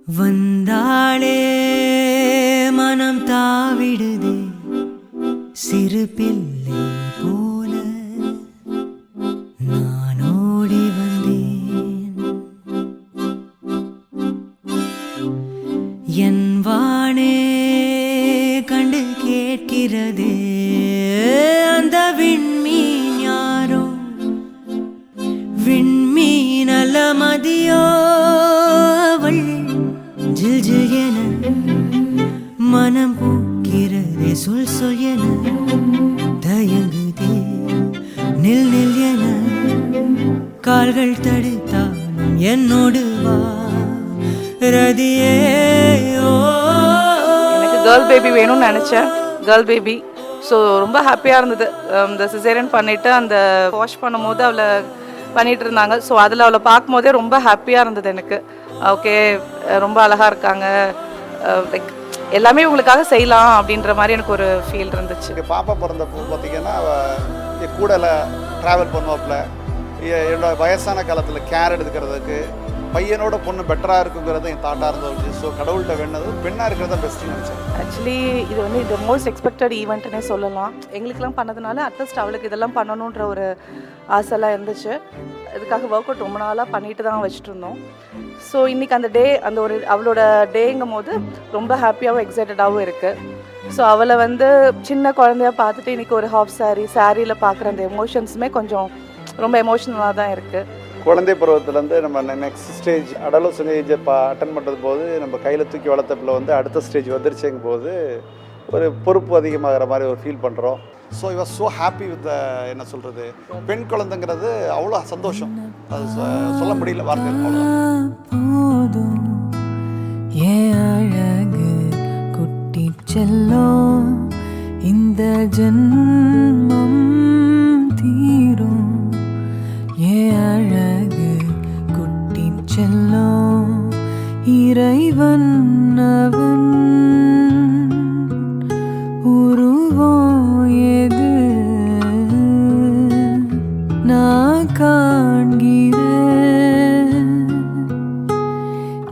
வந்தாளே மனம் தாவிடுதே சிறு பிள்ளை போல நான் ஓடி வந்தேன். என் வானே கண்டு கேட்கிறதே அந்த விண்மீன் யாரோ, விண்மீன் அல்ல மதியோ அவள். ஜில் ஜில் என மனம் பூக்கிறதே, சொல் சொல் என தயங்குதே, நில் நில் என கால்கள் தடுத்தாலும் என்னோடு வா ரதியே. எனக்கு கேர்ள் பேபி வேணும்னு நினச்சேன், கேர்ள் பேபி. ஸோ ரொம்ப ஹாப்பியாக இருந்தது. இந்த சிசேரியன் பண்ணிவிட்டு அந்த வாஷ் பண்ணும் போது அவளை பண்ணிகிட்டு இருந்தாங்க. ஸோ அதில் அவளை பார்க்கும் போதே ரொம்ப ஹாப்பியாக இருந்தது எனக்கு. ஓகே, ரொம்ப அழகாக இருக்காங்க, லைக் எல்லாமே உங்களுக்காக செய்யலாம் அப்படின்ற மாதிரி எனக்கு ஒரு ஃபீல் இருந்துச்சு. பாப்பா பிறந்தப்போ பார்த்தீங்கன்னா அவள் கூட ட்ராவல் பண்ணுவாப்பில், என்னோட வயசான காலத்தில் கேர் எடுத்துக்கிறதுக்கு பையனோட பொண்ணு பெட்டராக இருக்குங்கிறது என் தாட்டாக இருந்துச்சு. ஸோ கடவுள்கிட்ட வேணது பெண்ணாக இருக்கிறத பெஸ்ட்டுன்னு நினச்சேன். ஆக்சுவலி இது வந்து இந்த மோஸ்ட் எக்ஸ்பெக்டட் ஈவெண்ட்னே சொல்லலாம். எங்களுக்கெல்லாம் பண்ணதுனால அட்லீஸ்ட் அவளுக்கு இதெல்லாம் பண்ணணுன்ற ஒரு ஆசைலாம் இருந்துச்சு. இதுக்காக ஒர்க் அவுட் ரொம்ப நாளாக பண்ணிட்டு தான் வச்சுட்டு இருந்தோம். ஸோ இன்றைக்கி அந்த டே, அந்த ஒரு அவளோட டேங்கும் போது ரொம்ப ஹாப்பியாகவும் எக்ஸைட்டடாகவும் இருக்குது. ஸோ அவளை வந்து சின்ன குழந்தையாக பார்த்துட்டு இன்றைக்கி ஒரு ஹாஃப் சாரியில் பார்க்குற அந்த எமோஷன்ஸுமே கொஞ்சம் ரொம்ப எமோஷ்னலாக தான் இருக்குது. குழந்தை பருவத்துலேருந்து நம்ம நெக்ஸ்ட் ஸ்டேஜ் அடலசன் ஏஜை அட்டன் பண்ணுறது போது நம்ம கையில் தூக்கி வளர்த்தப்பில் வந்து அடுத்த ஸ்டேஜ் வந்துருச்சுங்கும் போது ஒரு பொறுப்பு அதிகமாகிற மாதிரி ஒரு ஃபீல் பண்ணுறோம். So I was so happy with என்ன சொல்கிறது, பெண் குழந்தைங்கிறது அவ்வளோ சந்தோஷம், அது சொல்ல முடியல வார்த்தைகள். போதும் ஏன் அழகு குட்டி செல்லும், இந்த ஜன்மம் தீரும். ஏன் அழகு குட்டி செல்லும், இறைவன் அவன் உருவம் எது நான் காண்கிறேன்,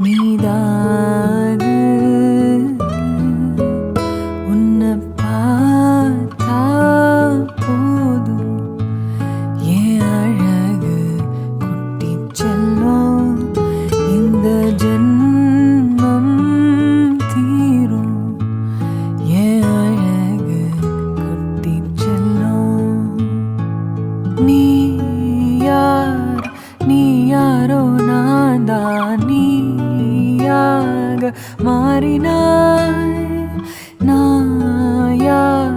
நீதாது உன்னை பார்த்தா போதும். ஏன் அழகு குட்டி செல்லும், இந்த ஜன்மம் தீரும். ஏன் அழகு குட்டி செல்லும். நீ யார், நீ யாரோ, நான் தான் நீயாக மாறினாய். நான் யார்?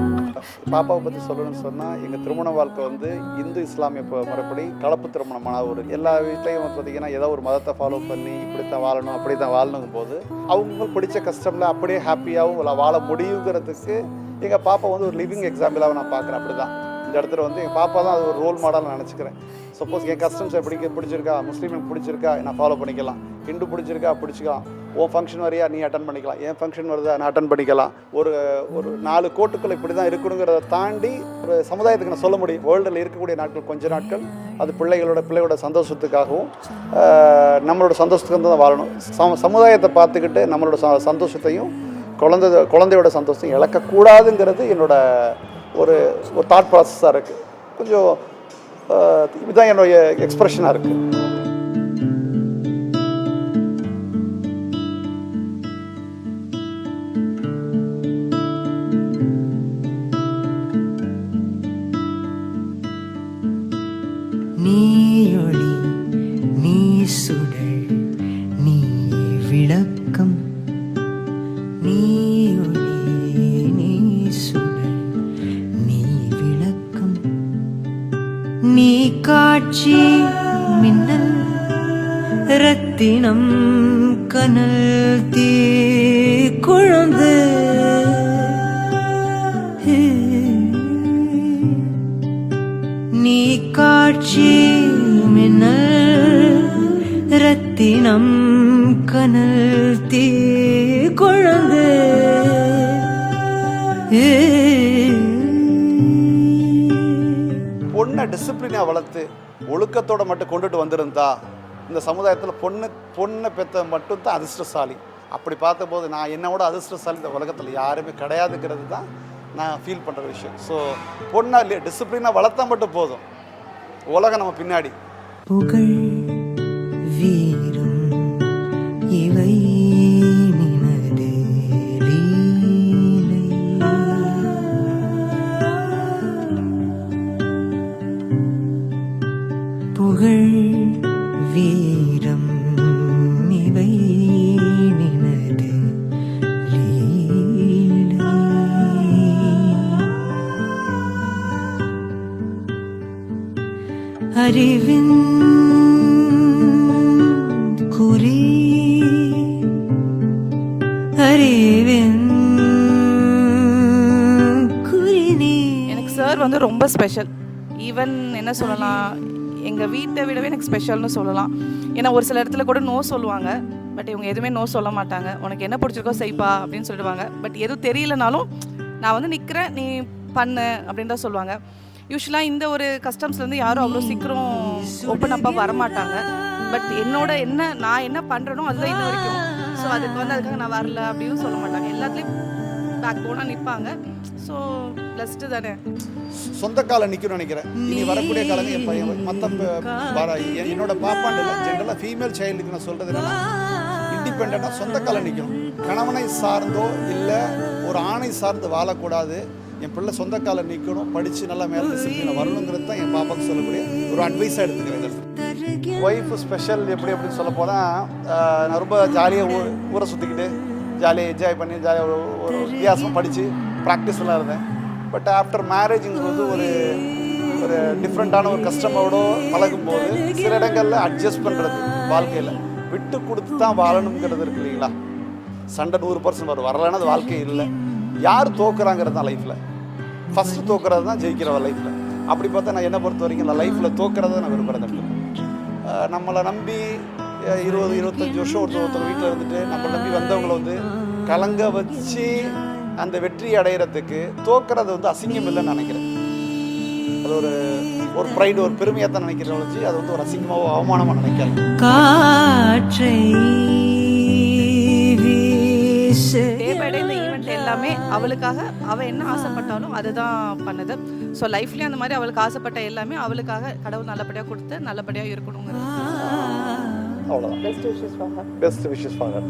பாப்பாவை பற்றி சொல்லணும்னு சொன்னால், எங்கள் திருமண வாழ்க்கை வந்து இந்து இஸ்லாமிய முறைப்படி கலப்பு திருமணமான ஒரு எல்லா வீட்லையும் வந்து பார்த்திங்கன்னா ஏதோ ஒரு மதத்தை ஃபாலோ பண்ணி இப்படி தான் வாழணும் அப்படி தான் வாழணுங்கும் போது அவங்களுக்கு பிடிச்ச கஷ்டமில் அப்படியே ஹாப்பியாகவும் வாழ முடியுங்கிறதுக்கு எங்கள் பாப்பா வந்து ஒரு லிவிங் எக்ஸாம்பிளாக நான் பார்க்குறேன். அப்படி தான் இந்த இடத்துல வந்து எங்கள் பாப்பா தான் அது ஒரு ரோல் மாடல் நினச்சிக்கிறேன். சப்போஸ் என் கஸ்டம்ஸை பிடிச்சிருக்கா, முஸ்லீம் பிடிச்சிருக்கா நான் ஃபாலோ பண்ணிக்கலாம், ஹிந்து பிடிச்சிருக்கா பிடிச்சிக்கலாம், உன் ஃபங்க்ஷன் வரையா நீ அட்டன் பண்ணிக்கலாம், என் ஃபங்க்ஷன் வருதா நான் அட்டன் பண்ணிக்கலாம். ஒரு 4 கோட்டுக்கள் இப்படி தான் இருக்கணுங்கிறத தாண்டி ஒரு சமுதாயத்துக்கு நான் சொல்ல முடியும். வேர்ல்டில் இருக்கக்கூடிய நாட்கள் கொஞ்ச நாட்கள் அது பிள்ளையோட சந்தோஷத்துக்காகவும் நம்மளோட சந்தோஷத்துக்கு தான் வாழணும். சமுதாயத்தை பார்த்துக்கிட்டு நம்மளோட சந்தோஷத்தையும் குழந்தையோட சந்தோஷத்தையும் இழக்கக்கூடாதுங்கிறது என்னோட ஒரு தாட் ப்ராசஸாக இருக்குது. கொஞ்சம் இதுதான் என்னுடைய எக்ஸ்ப்ரெஷனாக இருக்குது. நீ ஒளி, நீ சுடர், நீ விளக்கம். நீ ஒளி, நீ சுடர், நீ விளக்கம். நீ காட்சி மின்னல் ரத்தினம் கனல் தீ குழந்து. நீ காட்சி மின்னல் ரத்தினம் கனல் தீ குழந்து. பொண்ணை டிசிப்ளினாக வளர்த்து ஒழுக்கத்தோடு மட்டும் கொண்டுட்டு வந்திருந்தா இந்த சமுதாயத்தில் பொண்ணை பெற்ற மட்டும்தான் அதிர்ஷ்டசாலி. அப்படி பார்த்தபோது நான் என்னோட அதிர்ஷ்டசாலி இந்த உலகத்தில் யாருமே கிடையாதுங்கிறது தான் நான் ஃபீல் பண்ணுற விஷயம். ஸோ பொண்ணை டிசிப்ளினாக வளர்த்தா மட்டும் போதும், உலகம் நம்ம பின்னாடி. புகழ் வீரம் இவை நினது லீலை. புகழ் வீரம் இவை நினது லீலை. அறிவின் குறி அறிவின் குறி நீ. எனக்கு சார் வந்து ரொம்ப ஸ்பெஷல். ஈவன் என்ன சொல்லலாம், எங்கள் வீட்டை விடவே எனக்கு ஸ்பெஷல்னு சொல்லலாம். ஏன்னா ஒரு சில இடத்துல கூட நோ சொல்லுவாங்க, பட் இவங்க எதுவுமே நோ சொல்ல மாட்டாங்க. உனக்கு என்ன பிடிச்சிருக்கோ செய்ப்பா அப்படின்னு சொல்லிடுவாங்க. பட் எதுவும் தெரியலனாலும் நான் வந்து நிற்கிறேன், நீ பண்ணு அப்படின்னு தான் சொல்லுவாங்க. யூஸ்வலாக இந்த ஒரு கஸ்டம்ஸ்லேருந்து யாரும் அவ்வளோ சீக்கிரம் ஓப்பன் அப்பாக வரமாட்டாங்க. பட் நான் என்ன பண்ணுறனோ அதுதான் இன்ன வரைக்கும். ஸோ அதுக்காக நான் வரல அப்படின்னு சொல்ல மாட்டாங்க. எல்லாத்துலேயும் பேக் போனால் நிற்பாங்க. ஸோ ப்ளஸ்ட்டு தானே. சொந்த காலம் நிற்கணும்னு நினைக்கிறேன். இனி வரக்கூடிய காலங்க என் பையன் மற்ற என்னோட பாப்பாண்டு இல்லை, ஜென்ரலாக ஃபீமேல் சைல்டுக்கு நான் சொல்கிறது என்னன்னா, இண்டிபெண்ட்டாக சொந்த காலம் நிற்கணும். கணவனை சார்ந்தோ இல்லை ஒரு ஆணை சார்ந்து வாழக்கூடாது. என் பிள்ளை சொந்த காலம் நிற்கணும், படித்து நல்லா மேலே டிசிப்ளினில் வரணுங்கிறது தான் என் பாப்பாவுக்கு சொல்லக்கூடிய ஒரு அட்வைஸாக எடுத்துக்கிறேன். ஒய்ஃபு ஸ்பெஷல் அப்படின்னு சொல்ல போனால், நான் ரொம்ப ஜாலியாக ஊரை சுற்றிக்கிட்டு ஜாலியாக என்ஜாய் பண்ணி ஜாலியாக ஒரு வித்தியாசமாக படித்து ப்ராக்டிஸ்லாம் இருந்தேன். பட் ஆஃப்டர் மேரேஜுங்கிறது ஒரு டிஃப்ரெண்ட்டான ஒரு கஸ்டமரோட பழகும்போது சில இடங்களில் அட்ஜஸ்ட் பண்ணுறது, வாழ்க்கையில் விட்டு கொடுத்து தான் வாழணுங்கிறது இருக்கு இல்லைங்களா. சண்டை 100% வரும், வரலைன்னா அது வாழ்க்கை இல்லை. யார் தோக்குறாங்கிறது தான் லைஃப்பில். ஃபஸ்ட்டு தோக்குறது தான் ஜெயிக்கிறவ லைஃப்பில். அப்படி பார்த்தா நான் என்ன பொறுத்த வரைக்கும் நான் லைஃப்பில் தோக்குறத நான் விரும்புகிறேன். நம்மளை நம்பி 20-25 வருஷம் ஒருத்தர் வீட்டில் இருந்துட்டு நம்மளை நம்பி வந்தவங்களை வந்து கலங்க வச்சு அந்த வெற்றி அடைகிறதுக்கு தோக்குறது வந்து அசிங்கம் இல்லைன்னு நினைக்கிறேன். அது ஒரு ப்ரைடு, ஒரு பெருமையாக தான் நினைக்கிறேன் வச்சு அது வந்து ஒரு அசிங்கமாகவோ அவமானமாக நினைக்கிறேன். காற்றை டே பை டே இந்த ஈவெண்ட் எல்லாமே அவளுக்காக அவள் என்ன ஆசைப்பட்டாலும் அதுதான் பண்ணுது. ஸோ லைஃப்லேயும் அந்த மாதிரி அவளுக்கு ஆசைப்பட்ட எல்லாமே அவளுக்காக கடவுள் நல்லபடியாக கொடுத்து நல்லபடியாக இருக்கணுங்கிறது. அவ்வளோதான். Best wishes for her.